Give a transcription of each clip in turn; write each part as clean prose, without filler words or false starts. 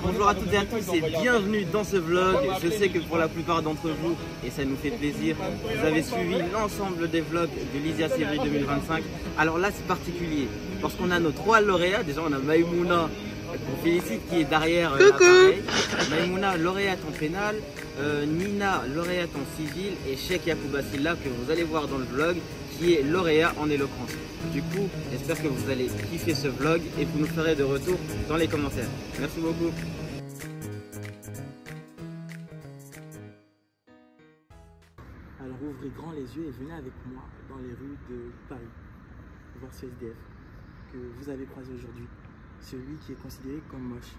Bonjour à toutes et à tous et bienvenue dans ce vlog. Je sais que pour la plupart d'entre vous, et ça nous fait plaisir, vous avez suivi l'ensemble des vlogs de Lysia Sévry 2025. Alors là c'est particulier parce qu'on a nos 3 lauréats. Déjà on a Maïmouna, qu'on félicite, qui est derrière l'appareil. Maïmouna, lauréate en pénal, Nina, lauréate en civil, et Cheikh Yacouba Silla, que vous allez voir dans le vlog, qui est lauréat en éloquence. Du coup, j'espère que vous allez kiffer ce vlog et vous nous ferez de retour dans les commentaires. Merci beaucoup. Alors ouvrez grand les yeux et venez avec moi dans les rues de Paris, voir ce SDF que vous avez croisé aujourd'hui. Celui qui est considéré comme moche.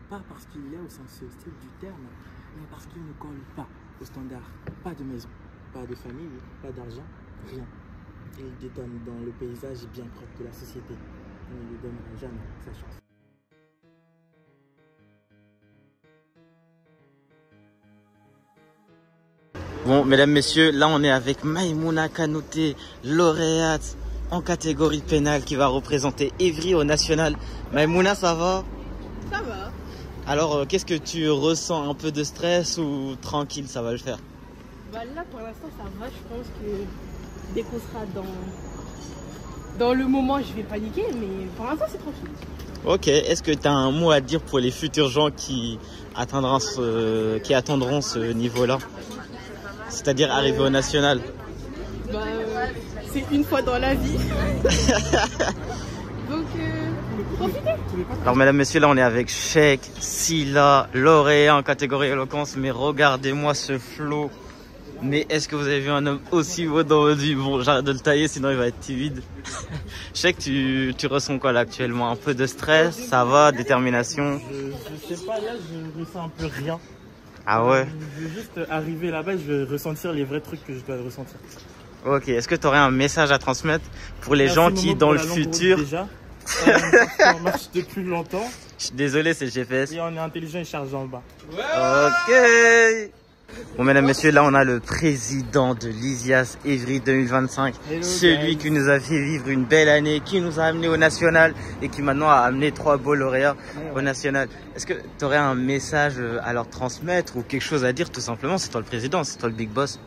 Pas parce qu'il est au sens strict du terme, mais parce qu'il ne colle pas aux standards. Pas de maison, pas de famille, pas d'argent, rien. Il détonne dans le paysage bien propre de la société. On ne lui donnera jamais sa chance. Bon, mesdames, messieurs, là on est avec Maïmouna Kanouté, lauréate en catégorie pénale, qui va représenter Évry au national. Maïmouna, ça va? Ça va. Alors, qu'est-ce que tu ressens? Un peu de stress ou tranquille, ça va le faire? Bah là, pour l'instant, ça va. Je pense que dès qu'on sera dans le moment, je vais paniquer, mais pour l'instant, c'est tranquille. Ok, est-ce que tu as un mot à dire pour les futurs gens qui attendront ce niveau-là? C'est-à-dire arriver au national? Bah, c'est une fois dans la vie. Donc, profitez. Alors, mesdames, messieurs, là, on est avec Cheikh Silla, lauréat en catégorie éloquence. Mais regardez-moi ce flow. Mais est-ce que vous avez vu un homme aussi beau dans votre vie? Bon, j'arrête de le tailler, sinon il va être timide. Cheikh, tu ressens quoi là actuellement? Un peu de stress? Ça va? Détermination? Je sais pas, là je ressens un peu rien. Ah ouais? Je vais juste arriver là-bas, je vais ressentir les vrais trucs que je dois ressentir. Ok, est-ce que tu aurais un message à transmettre pour les gens qui, dans le futur... Déjà, on marche depuis longtemps. Je suis désolé, c'est le GPS. Et on est intelligent et chargé en bas. Ok. Bon, mesdames, messieurs, là on a le président de Lysia Sévry 2025. Hello, celui guys. qui nous a fait vivre une belle année, qui nous a amené au national et qui maintenant a amené 3 beaux lauréats au national. Est-ce que tu aurais un message à leur transmettre ou quelque chose à dire? Tout simplement, c'est toi le président, c'est toi le big boss.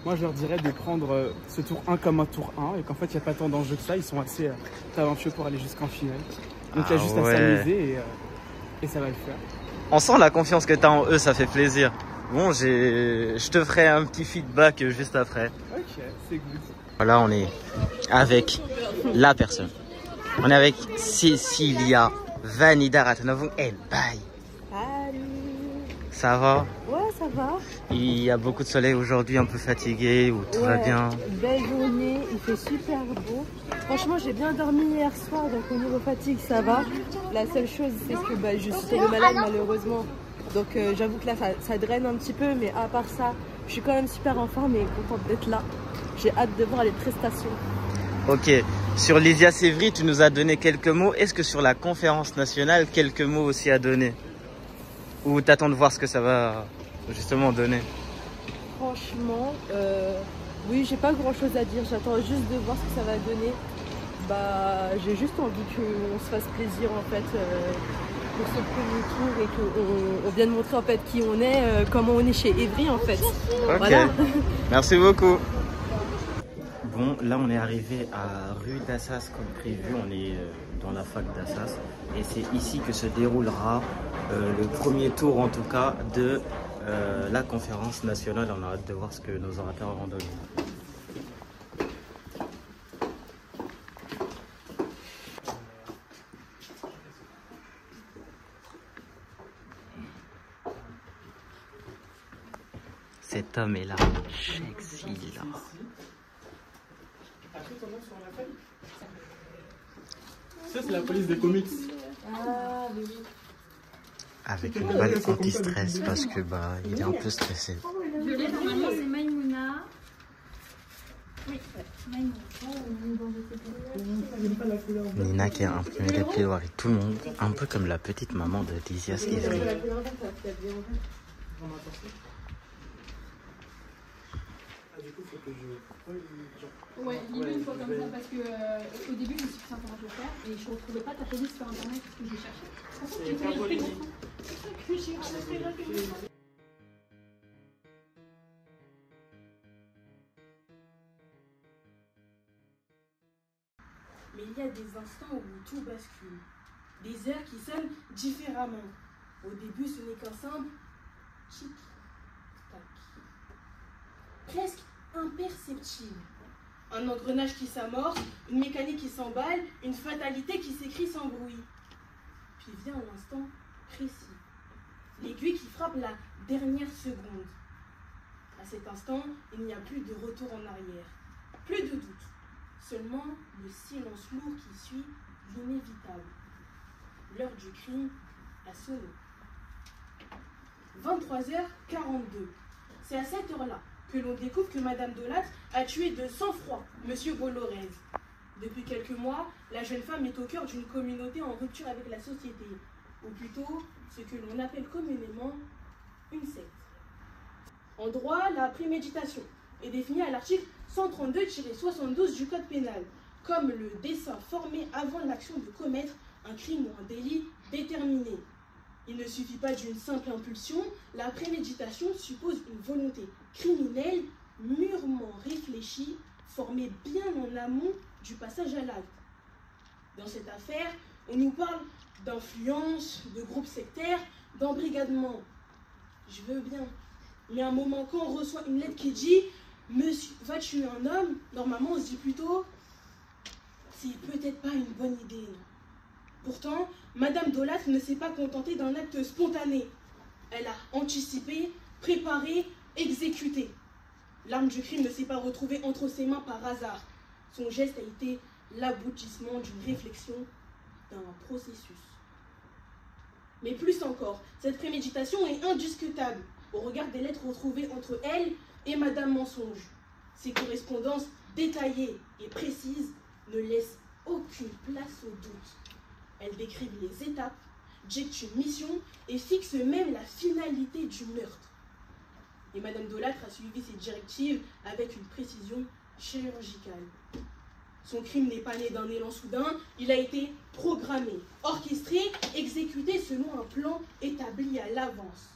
Moi je leur dirais de prendre ce tour 1 comme un tour 1 et qu'en fait il n'y a pas tant d'enjeux que ça, ils sont assez talentueux pour aller jusqu'en finale. Donc il y a juste à s'amuser et ça va le faire. On sent la confiance que tu as en eux, ça fait plaisir. Bon, je te ferai un petit feedback juste après. Ok, c'est good. Voilà, on est avec la personne. On est avec Cecilia Vanida Ratanovo et bye. Salut. Ça va? Ouais, ça va. Il y a beaucoup de soleil aujourd'hui, un peu fatigué ou tout va bien? Belle journée, il fait super beau. Franchement, j'ai bien dormi hier soir, donc au niveau fatigue, ça va. La seule chose, c'est que je suis tombée malade malheureusement. Donc j'avoue que là, ça draine un petit peu, mais à part ça, je suis quand même super en forme et contente d'être là. J'ai hâte de voir les prestations. Ok, sur Lysia Sévry, tu nous as donné quelques mots. Est-ce que sur la conférence nationale, quelques mots aussi à donner? Ou t'attends de voir ce que ça va justement donner? Franchement, oui, j'ai pas grand chose à dire. J'attends juste de voir ce que ça va donner. J'ai juste envie qu'on se fasse plaisir en fait pour ce premier tour et qu'on vienne montrer en fait qui on est, comment on est chez Évry en fait. Ok, Voilà. Merci beaucoup. Bon, là on est arrivé à rue d'Assas comme prévu, on est dans la fac d'Assas et c'est ici que se déroulera le premier tour en tout cas de la conférence nationale. On a hâte de voir ce que nos orateurs auront donné. Cet homme est là, Cheikh Silla. Ça c'est la police des comics. Avec une balle anti-stress parce que il est un peu stressé. Violet, normalement c'est Maïmouna. Oui, Maïmouna. Nina qui a imprimé des plaidoiries, tout le monde, un peu comme la petite maman de Lysia Sévry. Ouais, lis-le une fois comme ça parce que au début je me suis dit comment je vais faire et je ne retrouvais pas ta police sur internet parce que je cherchais. que j'ai rencontré la télévision. Mais il y a des instants où tout bascule, des heures qui sonnent différemment. Au début, ce n'est qu'un simple tic-tac, presque imperceptible. Un engrenage qui s'amorce, une mécanique qui s'emballe, une fatalité qui s'écrit sans bruit. Puis vient l'instant précis, l'aiguille qui frappe la dernière seconde. À cet instant, il n'y a plus de retour en arrière, plus de doute. Seulement le silence lourd qui suit l'inévitable. L'heure du crime a sonné. 23h42. C'est à cette heure-là que l'on découvre que Madame Dolâtre a tué de sang-froid Monsieur Bollorez. Depuis quelques mois, la jeune femme est au cœur d'une communauté en rupture avec la société, ou plutôt ce que l'on appelle communément une secte. En droit, la préméditation est définie à l'article 132-72 du Code pénal, comme le dessein formé avant l'action de commettre un crime ou un délit déterminé. Il ne suffit pas d'une simple impulsion, la préméditation suppose une volonté criminelle mûrement réfléchie, formée bien en amont du passage à l'acte. Dans cette affaire, on nous parle d'influence, de groupe sectaire, d'embrigadement. Je veux bien, mais à un moment quand on reçoit une lettre qui dit « Monsieur va tuer un homme », normalement on se dit plutôt « C'est peut-être pas une bonne idée ». Pourtant, Madame Dolâtre ne s'est pas contentée d'un acte spontané. Elle a anticipé, préparé, exécuté. L'arme du crime ne s'est pas retrouvée entre ses mains par hasard. Son geste a été l'aboutissement d'une réflexion, d'un processus. Mais plus encore, cette préméditation est indiscutable au regard des lettres retrouvées entre elle et Madame Mensonge. Ces correspondances détaillées et précises ne laissent aucune place au doute. Elles décrivent les étapes, dictent une mission et fixent même la finalité du meurtre. Et Madame Dolâtre a suivi ces directives avec une précision chirurgicale. Son crime n'est pas né d'un élan soudain, il a été programmé, orchestré, exécuté selon un plan établi à l'avance.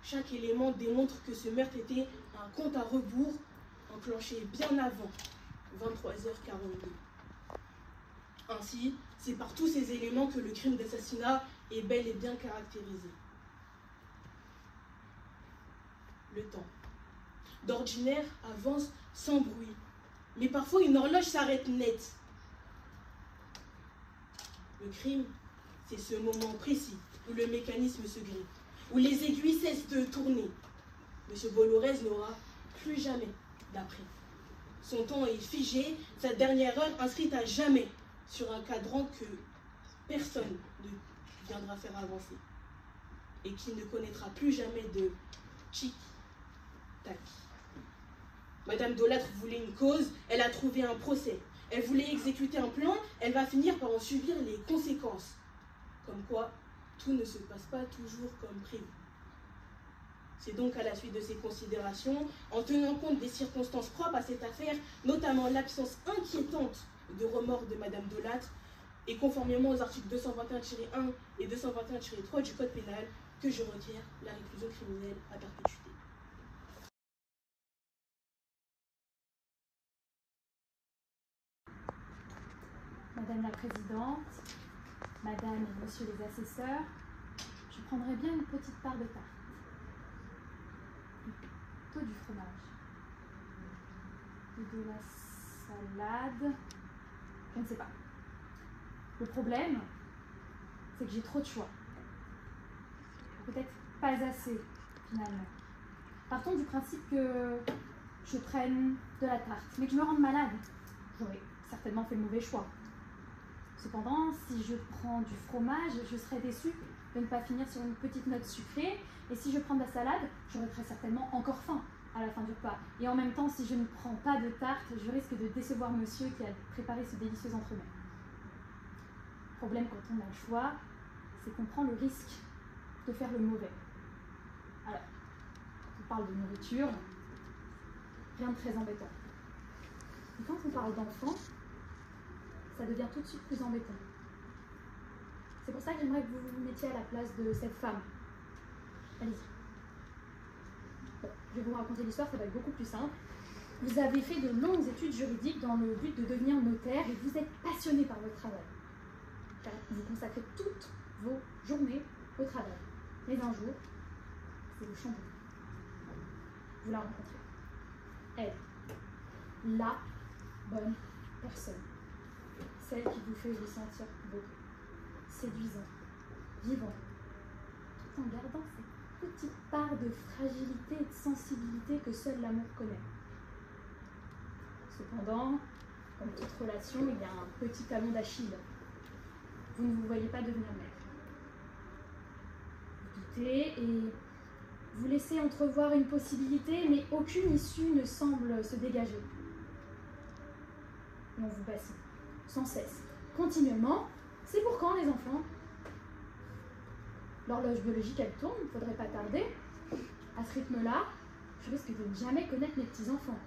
Chaque élément démontre que ce meurtre était un compte à rebours enclenché bien avant 23h42. Ainsi, c'est par tous ces éléments que le crime d'assassinat est bel et bien caractérisé. Le temps, d'ordinaire, avance sans bruit, mais parfois une horloge s'arrête net. Le crime, c'est ce moment précis où le mécanisme se grippe, où les aiguilles cessent de tourner. Monsieur Bollorez n'aura plus jamais d'après. Son temps est figé, sa dernière heure inscrite à jamais sur un cadran que personne ne viendra faire avancer et qui ne connaîtra plus jamais de tic-tac. Madame Dolâtre voulait une cause, elle a trouvé un procès. Elle voulait exécuter un plan, elle va finir par en subir les conséquences. Comme quoi, tout ne se passe pas toujours comme prévu. C'est donc à la suite de ces considérations, en tenant compte des circonstances propres à cette affaire, notamment l'absence inquiétante de remords de Madame Dolâtre, et conformément aux articles 221-1 et 221-3 du Code pénal, que je requiers la réclusion criminelle à perpétuité. Madame la Présidente, Madame et Monsieur les assesseurs, je prendrais bien une petite part de tarte. Plutôt du fromage. Et de la salade. Je ne sais pas. Le problème, c'est que j'ai trop de choix. Peut-être pas assez, finalement. Partons du principe que je prenne de la tarte, mais que je me rende malade. J'aurais certainement fait le mauvais choix. Cependant, si je prends du fromage, je serais déçue de ne pas finir sur une petite note sucrée. Et si je prends de la salade, j'aurais très certainement encore faim à la fin du repas. Et en même temps, si je ne prends pas de tarte, je risque de décevoir monsieur qui a préparé ce délicieux entremets. Le problème quand on a le choix, c'est qu'on prend le risque de faire le mauvais. Alors, on parle de nourriture, rien de très embêtant. Et quand on parle d'enfants, ça devient tout de suite plus embêtant. C'est pour ça que j'aimerais que vous vous mettiez à la place de cette femme. Allez-y. Bon, je vais vous raconter l'histoire, ça va être beaucoup plus simple. Vous avez fait de longues études juridiques dans le but de devenir notaire et vous êtes passionné par votre travail. Car vous consacrez toutes vos journées au travail. Mais un jour, c'est le chamboule. Vous la rencontrez. Elle, la bonne personne. Celle qui vous fait vous sentir beau, séduisant, vivant, tout en gardant cette petite part de fragilité et de sensibilité que seul l'amour connaît. Cependant, comme toute relation, il y a un petit talon d'Achille. Vous ne vous voyez pas devenir mère. Vous doutez et vous laissez entrevoir une possibilité, mais aucune issue ne semble se dégager. Et on vous bassine, sans cesse, continuellement. C'est pour quand les enfants? L'horloge biologique, elle tourne, il ne faudrait pas tarder. À ce rythme-là, je risque de ne jamais connaître mes petits-enfants.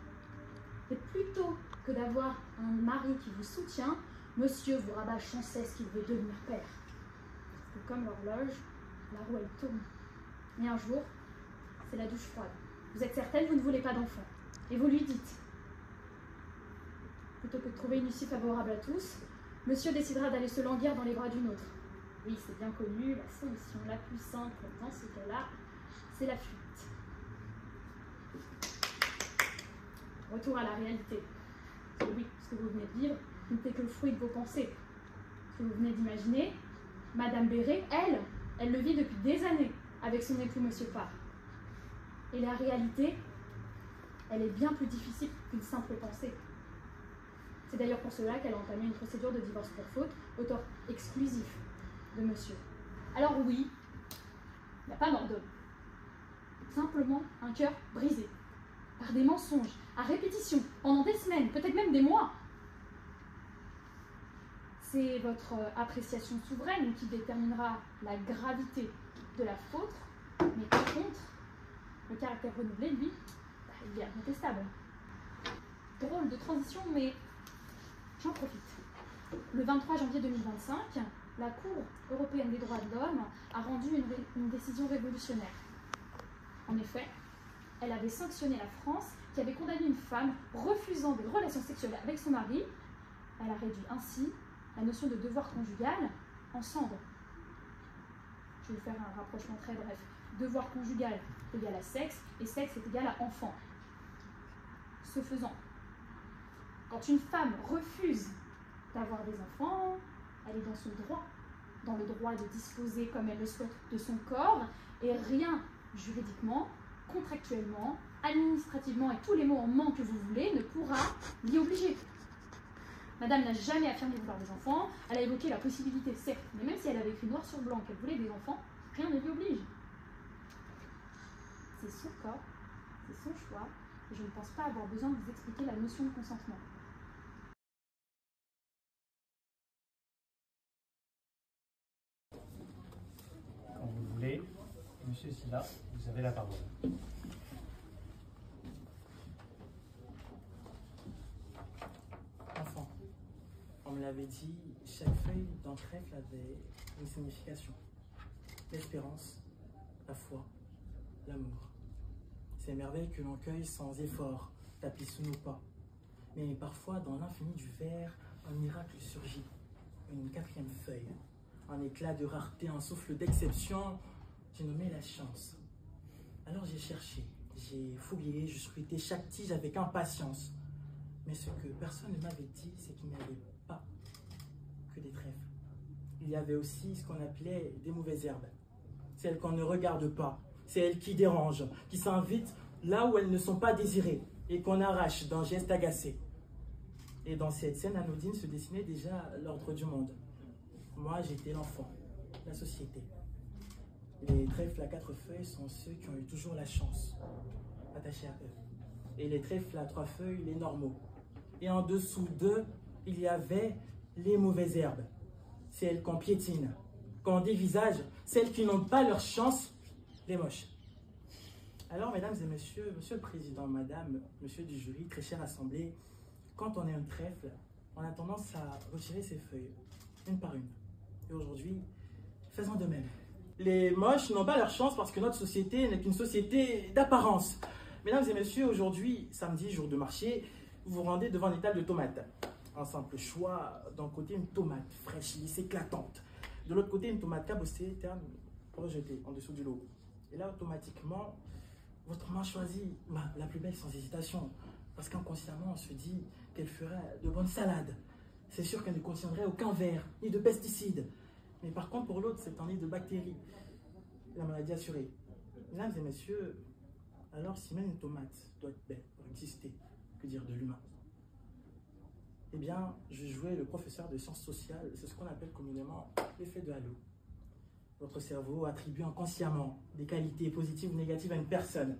Et plutôt que d'avoir un mari qui vous soutient, monsieur vous rabâche sans cesse qu'il veut devenir père. Parce que comme l'horloge, la roue elle tourne. Et un jour, c'est la douche froide. Vous êtes certaine, vous ne voulez pas d'enfant. Et vous lui dites. Plutôt que de trouver une issue favorable à tous, monsieur décidera d'aller se languir dans les bras d'une autre. Oui, c'est bien connu, la solution la plus simple dans ce cas-là, c'est la fuite. Retour à la réalité. Parce que oui, ce que vous venez de vivre n'était que le fruit de vos pensées. Ce que vous venez d'imaginer, Madame Béret, elle le vit depuis des années avec son époux Monsieur Parr. Et la réalité, elle est bien plus difficile qu'une simple pensée. C'est d'ailleurs pour cela qu'elle a entamé une procédure de divorce pour faute au tort exclusif de monsieur. Alors oui, il n'y a pas mort d'homme. Simplement un cœur brisé par des mensonges à répétition pendant des semaines, peut-être même des mois. C'est votre appréciation souveraine qui déterminera la gravité de la faute, mais par contre, le caractère renouvelé, lui, il est incontestable. Drôle de transition, mais j'en profite. Le 23 janvier 2025, la Cour européenne des droits de l'homme a rendu une décision révolutionnaire. En effet, elle avait sanctionné la France qui avait condamné une femme refusant des relations sexuelles avec son mari. Elle a réduit ainsi la notion de devoir conjugal en cendres. Je vais vous faire un rapprochement très bref. Devoir conjugal égale à sexe et sexe est égal à enfant. Ce faisant, quand une femme refuse d'avoir des enfants, elle est dans son droit, dans le droit de disposer comme elle le souhaite de son corps, et rien juridiquement, contractuellement, administrativement et tous les mots en manque que vous voulez ne pourra l'y obliger. Madame n'a jamais affirmé vouloir des enfants, elle a évoqué la possibilité, certes, mais même si elle avait écrit noir sur blanc qu'elle voulait des enfants, rien ne l'y oblige. C'est son corps, c'est son choix, et je ne pense pas avoir besoin de vous expliquer la notion de consentement. Quand vous voulez, Monsieur Sylla, vous avez la parole. Enfant, on me l'avait dit, chaque feuille d'un trèfle avait une signification. L'espérance, la foi, l'amour. Ces merveilles que l'on cueille sans effort, tapis sous nos pas. Mais parfois, dans l'infini du verre, un miracle surgit. Une quatrième feuille, un éclat de rareté, un souffle d'exception, j'ai nommé la chance. Alors j'ai cherché, j'ai fouillé, je scrutais chaque tige avec impatience. Mais ce que personne ne m'avait dit, c'est qu'il n'y avait pas que des trèfles. Il y avait aussi ce qu'on appelait des mauvaises herbes. Celles qu'on ne regarde pas, celles qui dérangent, qui s'invitent là où elles ne sont pas désirées et qu'on arrache d'un geste agacé. Et dans cette scène anodine se dessinait déjà l'ordre du monde. Moi, j'étais l'enfant, la société. Les trèfles à 4 feuilles sont ceux qui ont eu toujours la chance, attachés à eux. Et les trèfles à 3 feuilles, les normaux. Et en dessous d'eux, il y avait les mauvaises herbes, celles qu'on piétine, qu'on dévisage, celles qui n'ont pas leur chance, les moches. Alors, mesdames et messieurs, monsieur le président, madame, monsieur du jury, très chère assemblée, quand on est un trèfle, on a tendance à retirer ses feuilles, une par une. Et aujourd'hui, faisons de même. Les moches n'ont pas leur chance parce que notre société n'est qu'une société d'apparence. Mesdames et messieurs, aujourd'hui, samedi, jour de marché, vous vous rendez devant une étal de tomates. Un simple choix, d'un côté une tomate fraîche, lisse, éclatante. De l'autre côté, une tomate cabossée, terne, rejetée en dessous du lot. Et là, automatiquement, votre main choisit la plus belle sans hésitation. Parce qu'inconsciemment, on se dit qu'elle ferait de bonnes salades. C'est sûr qu'elle ne contiendrait aucun verre, ni de pesticides. Mais par contre, pour l'autre, c'est un nid de bactéries. La maladie assurée. Mesdames et messieurs, alors si même une tomate doit être belle pour exister, que dire de l'humain? Eh bien, je jouais le professeur de sciences sociales, c'est ce qu'on appelle communément l'effet de halo. Votre cerveau attribue inconsciemment des qualités positives ou négatives à une personne,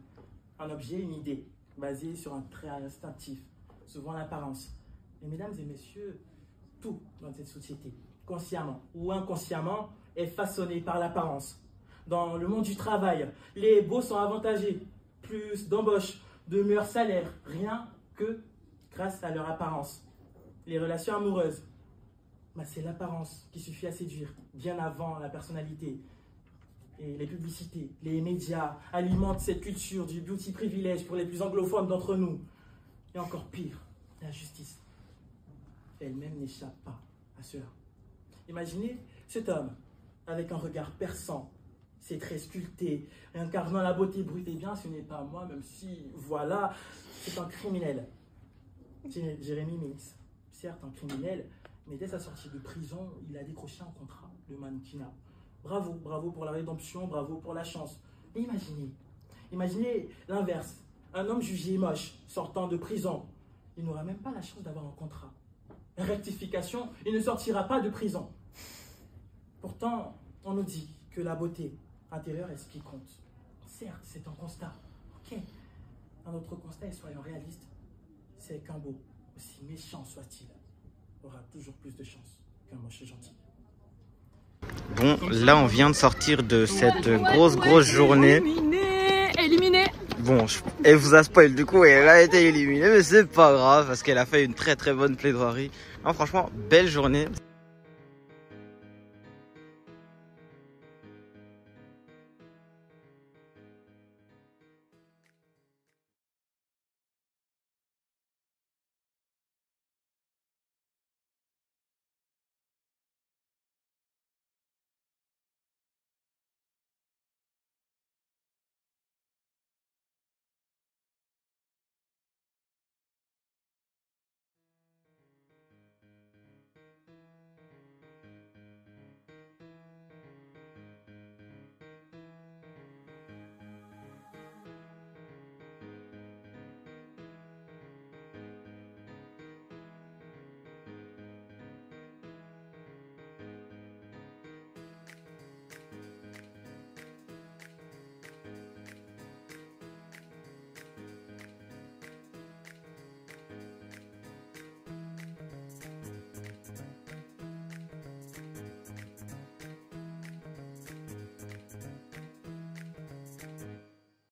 un objet, une idée, basée sur un trait instinctif, souvent l'apparence. Et mesdames et messieurs, tout dans cette société, consciemment ou inconsciemment, est façonné par l'apparence. Dans le monde du travail, les beaux sont avantagés, plus d'embauches, de meilleurs salaires, rien que grâce à leur apparence. Les relations amoureuses, c'est l'apparence qui suffit à séduire, bien avant la personnalité. Et les publicités, les médias alimentent cette culture du beauty privilège pour les plus anglophones d'entre nous. Et encore pire, la justice elle-même n'échappe pas à cela. Imaginez cet homme avec un regard perçant, ses traits sculptés, incarnant la beauté brute. Eh bien, ce n'est pas moi, même si, voilà, c'est un criminel. Jérémy Mix, certes un criminel, mais dès sa sortie de prison, il a décroché un contrat de mannequinat. Bravo, bravo pour la rédemption, bravo pour la chance. Mais imaginez l'inverse. Un homme jugé moche, sortant de prison, il n'aura même pas la chance d'avoir un contrat. Rectification, il ne sortira pas de prison. Pourtant, on nous dit que la beauté intérieure est ce qui compte. Certes, c'est un constat. Ok. Un autre constat, et soyons réalistes, c'est qu'un beau, aussi méchant soit-il, aura toujours plus de chance qu'un moche gentil. Bon, là on vient de sortir de cette grosse journée. Éliminé. Bon, elle vous a spoil du coup, elle a été éliminée, mais c'est pas grave parce qu'elle a fait une très bonne plaidoirie. Non, franchement, belle journée.